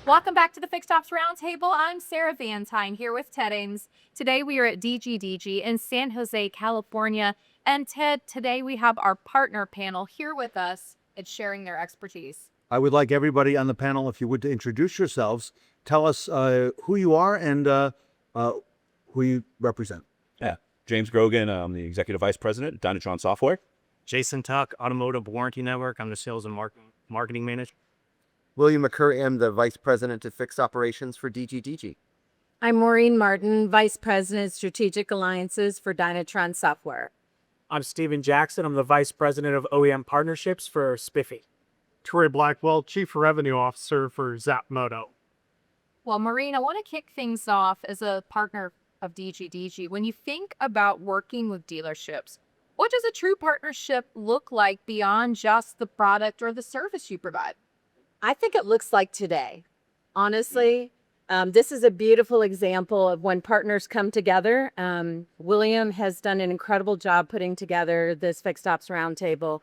Welcome back to the Fixed Ops Roundtable. I'm Sarah Vantine here with Ted Ames. Today we are at DGDG in San Jose, California. And Ted, today we have our partner panel here with us and sharing their expertise. I would like everybody on the panel, if you would, to introduce yourselves. Tell us who you are and who you represent. Yeah, James Grogan, I'm the Executive Vice President at Dynatron Software. Jason Tuck, Automotive Warranty Network. I'm the Sales and Marketing Manager. William McCurry, I'm the Vice President of Fixed Operations for DGDG. I'm Maureen Martin, Vice President, Strategic Alliances for Dynatron Software. I'm Steven Jackson. I'm the Vice President of OEM Partnerships for Spiffy. Troy Blackwell, Chief Revenue Officer for Zapmoto. Well, Maureen, I want to kick things off as a partner of DGDG. When you think about working with dealerships, what does a true partnership look like beyond just the product or the service you provide? I think it looks like today. Honestly, this is a beautiful example of when partners come together. William has done an incredible job putting together this Fixed Ops Roundtable.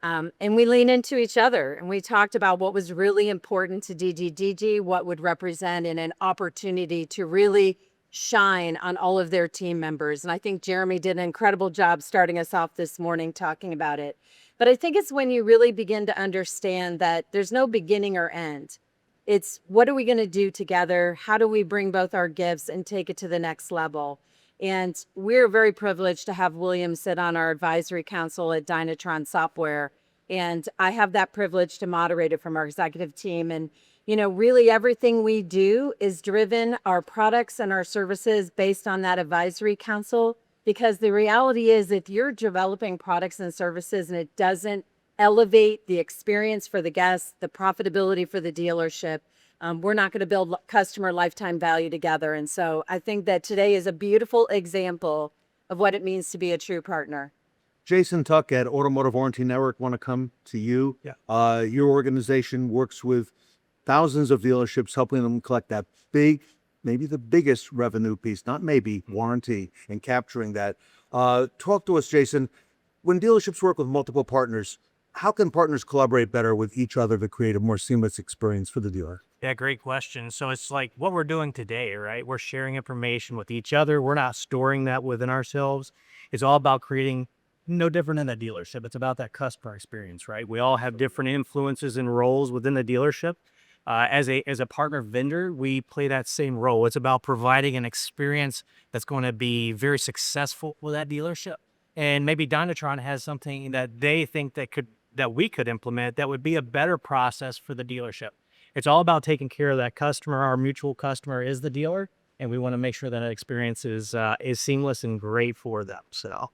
And we lean into each other. And we talked about what was really important to DGDG, what would represent an opportunity to really shine on all of their team members. And I think Jeremy did an incredible job starting us off this morning talking about it. But I think it's when you really begin to understand that there's no beginning or end. It's what are we going to do together? How do we bring both our gifts and take it to the next level? And we're very privileged to have William sit on our advisory council at Dynatron Software. And I have that privilege to moderate it from our executive team. And, you know, really everything we do is driven, our products and our services based on that advisory council. Because the reality is if you're developing products and services and it doesn't elevate the experience for the guests, the profitability for the dealership, we're not going to build customer lifetime value together. And so I think that today is a beautiful example of what it means to be a true partner. Jason Tuck at Automotive Warranty Network, want to come to you. Yeah. Your organization works with thousands of dealerships, helping them collect that big, maybe the biggest revenue piece, not maybe, warranty, and capturing that. Talk to us, Jason. When dealerships work with multiple partners, how can partners collaborate better with each other to create a more seamless experience for the dealer? Yeah, great question. So it's like what we're doing today, right? We're sharing information with each other. We're not storing that within ourselves. It's all about creating no different than a dealership. It's about that customer experience, right? We all have different influences and roles within the dealership. As a partner vendor, we play that same role. It's about providing an experience that's going to be very successful with that dealership. And maybe Dynatron has something that they think that we could implement that would be a better process for the dealership. It's all about taking care of that customer. Our mutual customer is the dealer, and we want to make sure that experience is seamless and great for them. So,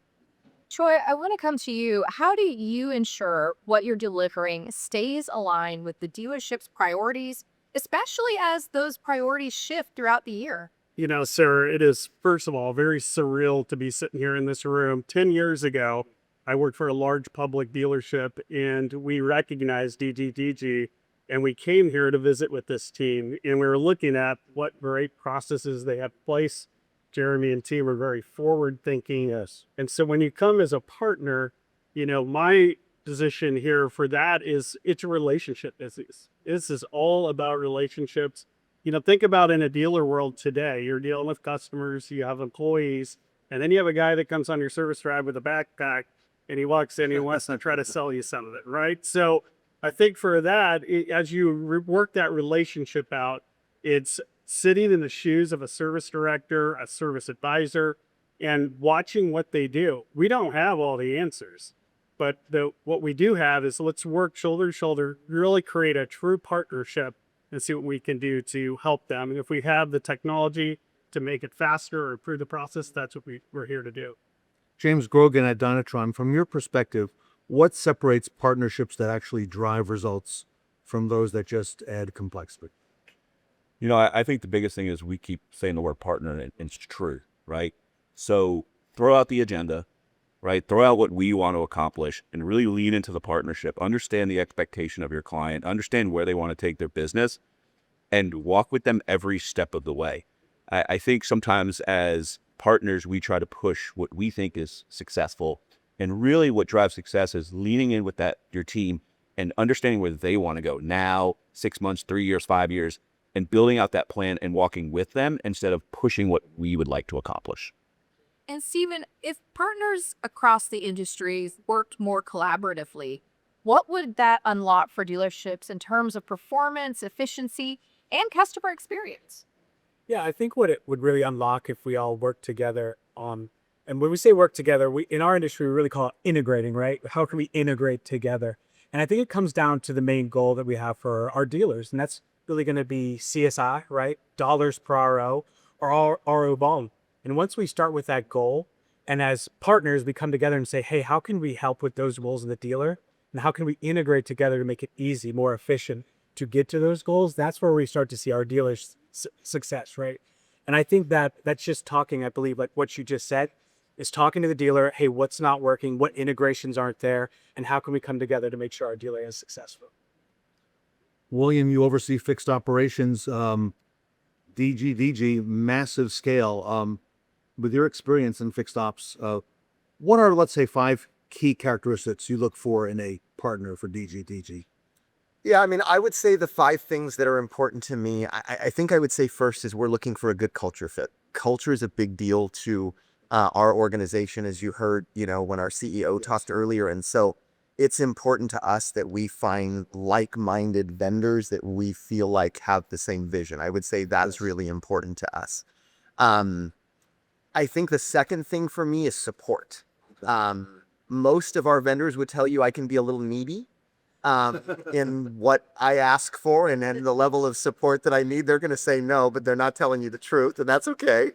Troy, I want to come to you. How do you ensure what you're delivering stays aligned with the dealership's priorities, especially as those priorities shift throughout the year? You know, Sarah, it is, first of all, very surreal to be sitting here in this room. 10 years ago, I worked for a large public dealership, and we recognized DGDG, and we came here to visit with this team, and we were looking at what great processes they have in place. Jeremy and team are very forward thinking. Yes. And so when you come as a partner, you know, my position here for that is it's a relationship business. This is all about relationships. You know, think about in a dealer world today, you're dealing with customers, you have employees, and then you have a guy that comes on your service drive with a backpack and he walks in and he wants to try to sell you some of it, right? So I think for that, as you work that relationship out, it's sitting in the shoes of a service director, a service advisor, and watching what they do. We don't have all the answers, but what we do have is let's work shoulder to shoulder, really create a true partnership and see what we can do to help them. And if we have the technology to make it faster or improve the process, that's what we're here to do. James Grogan at Dynatron, from your perspective, what separates partnerships that actually drive results from those that just add complexity? You know, I think the biggest thing is we keep saying the word partner, and it's true, right? So throw out the agenda, right? Throw out what we want to accomplish and really lean into the partnership. Understand the expectation of your client, understand where they want to take their business, and walk with them every step of the way. I think sometimes as partners, we try to push what we think is successful. And really what drives success is leaning in with your team and understanding where they want to go now, 6 months, 3 years, 5 years, and building out that plan and walking with them instead of pushing what we would like to accomplish. And Stephen, if partners across the industries worked more collaboratively, what would that unlock for dealerships in terms of performance, efficiency, and customer experience? Yeah, I think what it would really unlock if we all work together on, and when we say work together, we in our industry we really call it integrating, right? How can we integrate together? And I think it comes down to the main goal that we have for our dealers, and that's really going to be CSI, right? Dollars per RO or RO volume. And once we start with that goal, and as partners, we come together and say, hey, how can we help with those goals of the dealer? And how can we integrate together to make it easy, more efficient to get to those goals? That's where we start to see our dealers' success, right? And I think that that's just talking, I believe, like what you just said, is talking to the dealer, hey, what's not working? What integrations aren't there? And how can we come together to make sure our dealer is successful? William, you oversee fixed operations, DG, massive scale. With your experience in fixed ops, what are, let's say, 5 key characteristics you look for in a partner for DG? Yeah, I mean, I would say the 5 things that are important to me, I think I would say first is we're looking for a good culture fit. Culture is a big deal to our organization, as you heard, when our CEO talked earlier. And so it's important to us that we find like-minded vendors that we feel like have the same vision. I would say that's really important to us. I think the second thing for me is support. Most of our vendors would tell you I can be a little needy in what I ask for, and then the level of support that I need. They're going to say no, but they're not telling you the truth, and that's okay.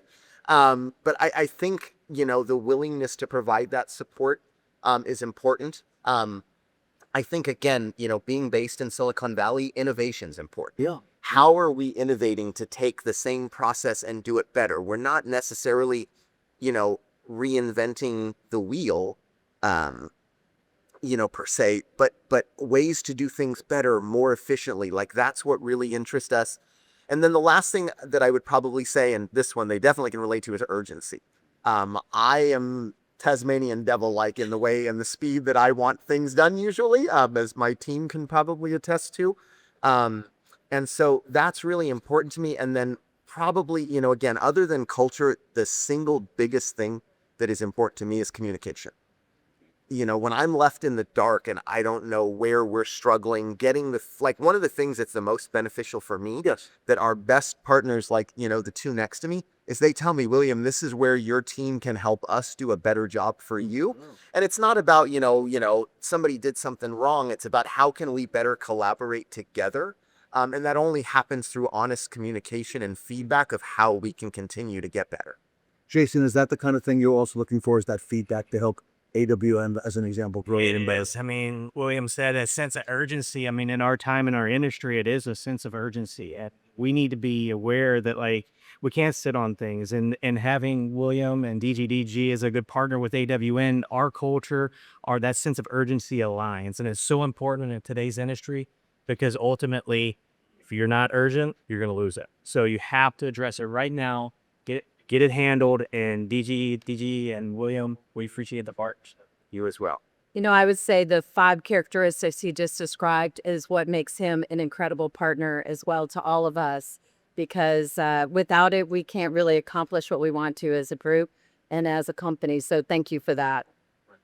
But I think, the willingness to provide that support is important. I think, again, being based in Silicon Valley, innovation is important. Yeah. How are we innovating to take the same process and do it better? We're not necessarily, reinventing the wheel, per se, but ways to do things better, more efficiently. Like, that's what really interests us. And then the last thing that I would probably say, and this one they definitely can relate to, is urgency. I am Tasmanian devil-like in the way and the speed that I want things done usually, as my team can probably attest to. And so that's really important to me. And then probably, again, other than culture, the single biggest thing that is important to me is communication. When I'm left in the dark and I don't know where we're struggling, getting one of the things that's the most beneficial for me, Yes. that our best partners, like, the 2 next to me, is they tell me, William, this is where your team can help us do a better job for you. And it's not about, somebody did something wrong. It's about how can we better collaborate together. And that only happens through honest communication and feedback of how we can continue to get better. Jason, is that the kind of thing you're also looking for? Is that feedback to help AWM, as an example, grow? It is. I mean, William said a sense of urgency. I mean, in our time in our industry, it is a sense of urgency. And we need to be aware that, like, we can't sit on things. And having William and DGDG as a good partner with AWN, our culture, that sense of urgency aligns. And it's so important in today's industry because ultimately, if you're not urgent, you're going to lose it. So you have to address it right now. Get it handled, and DG, and William, we appreciate the part. You as well. I would say the 5 characteristics he just described is what makes him an incredible partner as well to all of us, because without it, we can't really accomplish what we want to as a group and as a company. So thank you for that.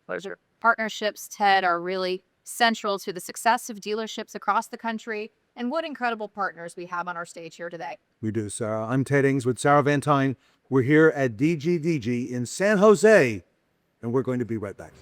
Pleasure. Partnerships, Ted, are really central to the success of dealerships across the country. And what incredible partners we have on our stage here today. We do, Sarah. I'm Ted Ings with Sarah Vantine. We're here at DGDG in San Jose, and we're going to be right back.